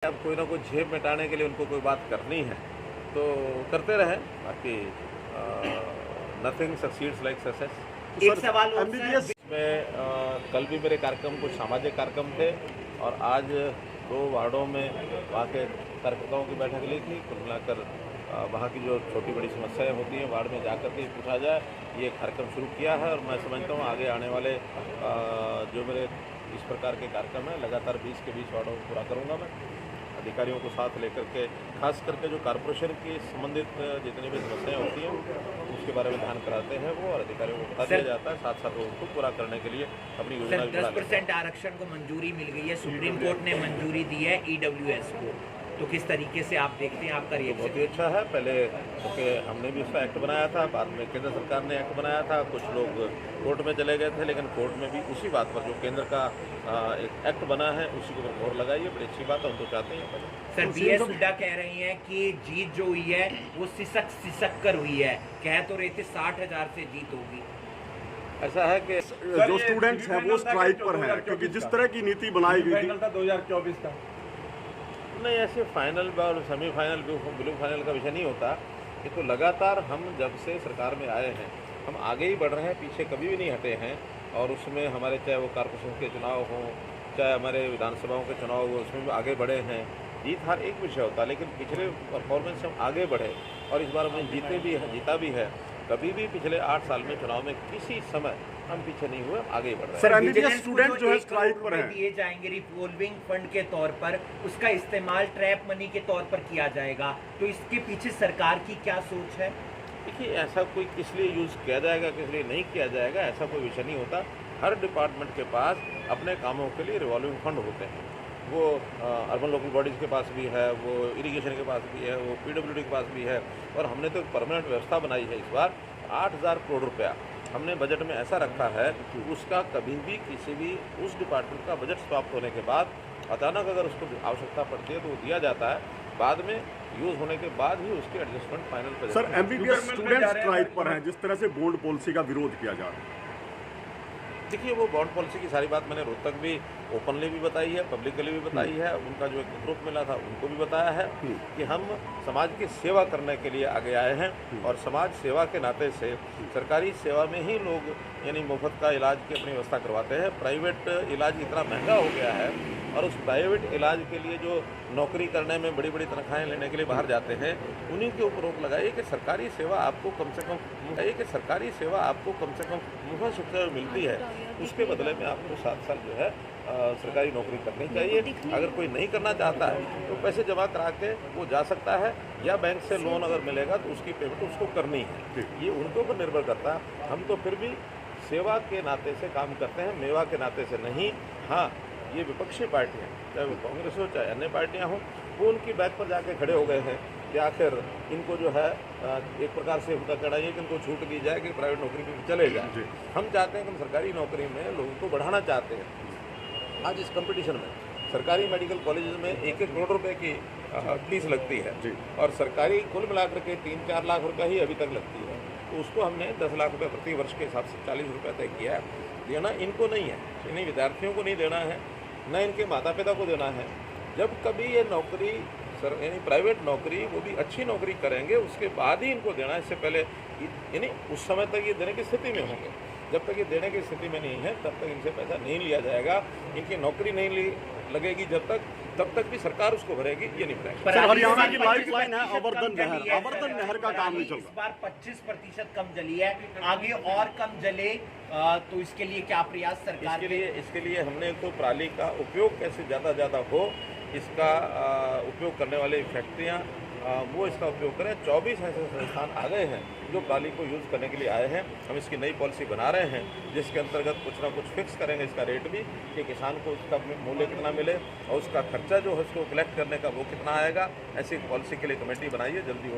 अब कोई ना कोई झेप मिटाने के लिए उनको कोई बात करनी है तो करते रहें, बाकी नथिंग सक्सीड्स लाइक सक्सेस। एक सवाल और सर, में कल भी मेरे कार्यक्रम कुछ सामाजिक कार्यक्रम थे और आज 2 वार्डों में वहाँ के कार्यकर्ताओं की बैठक ली थी। कुल मिलाकर वहाँ की जो छोटी बड़ी समस्याएं होती हैं वार्ड में जाकर के पूछा जाए, ये कार्यक्रम शुरू किया है और मैं समझता हूँ आगे आने वाले जो मेरे इस प्रकार के कार्यक्रम हैं लगातार 20 के 20 वार्डों को पूरा करूँगा। मैं अधिकारियों को साथ लेकर के खास करके जो कॉर्पोरेशन की संबंधित जितनी भी समस्याएं होती हैं उसके बारे में ध्यान कराते हैं वो और अधिकारियों को बता दिया जाता है, साथ साथ वो उनको पूरा करने के लिए अपनी योजना भी बना लेते हैं। 10% आरक्षण को मंजूरी मिल गई है, सुप्रीम कोर्ट ने मंजूरी दी है ईडब्ल्यूएस को, तो किस तरीके से आप देखते हैं, आपका रिएक्शन? बहुत ही अच्छा है। पहले क्योंकि हमने भी उसका एक्ट बनाया था, बाद में केंद्र सरकार ने एक्ट बनाया था, कुछ लोग कोर्ट में चले गए थे, लेकिन कोर्ट में भी उसी बात पर जो केंद्र का एक एक्ट बना है उसी के ऊपर मोहर लगाई है। बड़ी अच्छी बात है, हम तो चाहते हैं। सर BS हुड्डा कह रही हैं कि जीत जो हुई है वो सिसक कर हुई है, कह तो रहे थे 60,000 से जीत होगी। ऐसा है कि जो स्टूडेंट्स हैं वो स्ट्राइक पर है क्योंकि जिस तरह की नीति बनाई गई थी 2024 का नहीं, ऐसे फाइनल और सेमीफाइनल ब्लू फाइनल का विषय नहीं होता। ये तो लगातार हम जब से सरकार में आए हैं हम आगे ही बढ़ रहे हैं, पीछे कभी भी नहीं हटे हैं। और उसमें हमारे चाहे वो कॉर्पोरेशन के चुनाव हों चाहे हमारे विधानसभाओं के चुनाव हो उसमें भी आगे बढ़े हैं। जीत हार एक विषय होता है, लेकिन पिछले परफॉर्मेंस से हम आगे बढ़े और इस बार हमने जीता भी है। कभी भी पिछले 8 साल में चुनाव में किसी समय हम पीछे नहीं हुए, आगे बढ़ रहे हैं। सर एमबीबीएस स्टूडेंट जो है स्ट्राइक पर है, दिए जाएंगे रिवॉल्विंग फंड के तौर पर, उसका इस्तेमाल ट्रैप मनी के तौर पर किया जाएगा, तो इसके पीछे सरकार की क्या सोच है? देखिए, ऐसा कोई किस लिए यूज़ किया जाएगा किस लिए नहीं किया जाएगा ऐसा कोई विषय नहीं होता। हर डिपार्टमेंट के पास अपने कामों के लिए रिवॉल्विंग फंड होते हैं। वो अर्बन लोकल बॉडीज़ के पास भी है, वो इरिगेशन के पास भी है, वो PWD के पास भी है। और हमने तो एक परमानेंट व्यवस्था बनाई है। इस बार 8,000 करोड़ रुपया हमने बजट में ऐसा रखा है कि उसका कभी भी किसी भी उस डिपार्टमेंट का बजट समाप्त होने के बाद अचानक अगर उसको आवश्यकता पड़ती है तो वो दिया जाता है, बाद में यूज़ होने के बाद ही उसकी adjustment final. Sir MBBS student strike पर हैं, जिस तरह से बॉन्ड पॉलिसी का विरोध किया जा रहा है। देखिए, वो बॉन्ड पॉलिसी की सारी बात मैंने रोहतक भी ओपनली भी बताई है, पब्लिकली भी बताई है। उनका जो एक ग्रुप मिला था उनको भी बताया है कि हम समाज की सेवा करने के लिए आगे आए हैं और समाज सेवा के नाते से सरकारी सेवा में ही लोग यानी मुफ्त का इलाज की अपनी व्यवस्था करवाते हैं। प्राइवेट इलाज इतना महंगा हो गया है और उस प्राइवेट इलाज के लिए जो नौकरी करने में बड़ी बड़ी तनख्वाहें लेने के लिए बाहर जाते हैं उन्हीं के ऊपर रोक लगाइए कि सरकारी सेवा आपको कम से कम मुफ्त शिक्षा मिलती है, उसके बदले में आपको 7 साल जो है सरकारी नौकरी करनी चाहिए। अगर कोई नहीं करना चाहता है तो पैसे जमा करा के वो जा सकता है या बैंक से लोन अगर मिलेगा तो उसकी पेमेंट उसको करनी है। ये उनके ऊपर निर्भर करता है। हम तो फिर भी सेवा के नाते से काम करते हैं, मेवा के नाते से नहीं। हाँ, ये विपक्षी पार्टियाँ चाहे वो कांग्रेस हो चाहे अन्य पार्टियाँ हों वो उनकी बैक पर जाके खड़े हो गए हैं कि आखिर इनको जो है एक प्रकार से उनका कहना है कि इनको छूट दी जाए कि प्राइवेट नौकरी पे चले जाए। हम चाहते हैं कि हम सरकारी नौकरी में लोगों को बढ़ाना चाहते हैं। आज इस कंपटीशन में सरकारी मेडिकल कॉलेज में 1-1 करोड़ रुपए की फीस लगती है और सरकारी कुल मिलाकर के 3-4 लाख रुपए ही अभी तक लगती है। तो उसको हमने 10 लाख रुपये प्रति वर्ष के हिसाब से 40 रुपये तय किया है। देना इनको नहीं है, इन्हीं विद्यार्थियों को नहीं देना है, न इनके माता पिता को देना है। जब कभी ये नौकरी यानी प्राइवेट नौकरी वो भी अच्छी नौकरी करेंगे उसके बाद ही इनको देना है, इससे पहले यानी उस समय तक ये देने की स्थिति में होंगे। जब तक ये देने की स्थिति में नहीं है तब तक इनसे पैसा नहीं लिया जाएगा। इनकी नौकरी नहीं लगेगी तब तक भी सरकार उसको भरेगी, ये नहीं भरेगी। हरियाणा की लाइफलाइन है अवर्धन नहर का काम नहीं चल रहा। इस बार 25% कम जली है, आगे और कम जले तो इसके लिए क्या प्रयास सरकार इसके लिए हमने तो पराली का उपयोग कैसे ज़्यादा हो इसका उपयोग करने वाली फैक्ट्रियाँ वो इसका उपयोग करें। 24 ऐसे संस्थान आ गए हैं जो पराली को यूज़ करने के लिए आए हैं। हम इसकी नई पॉलिसी बना रहे हैं जिसके अंतर्गत कुछ ना कुछ फिक्स करेंगे इसका रेट भी कि किसान को उसका मूल्य कितना मिले और उसका खर्चा जो है उसको कलेक्ट करने का वो कितना आएगा। ऐसी पॉलिसी के लिए कमेटी बनाइए, जल्दी हो।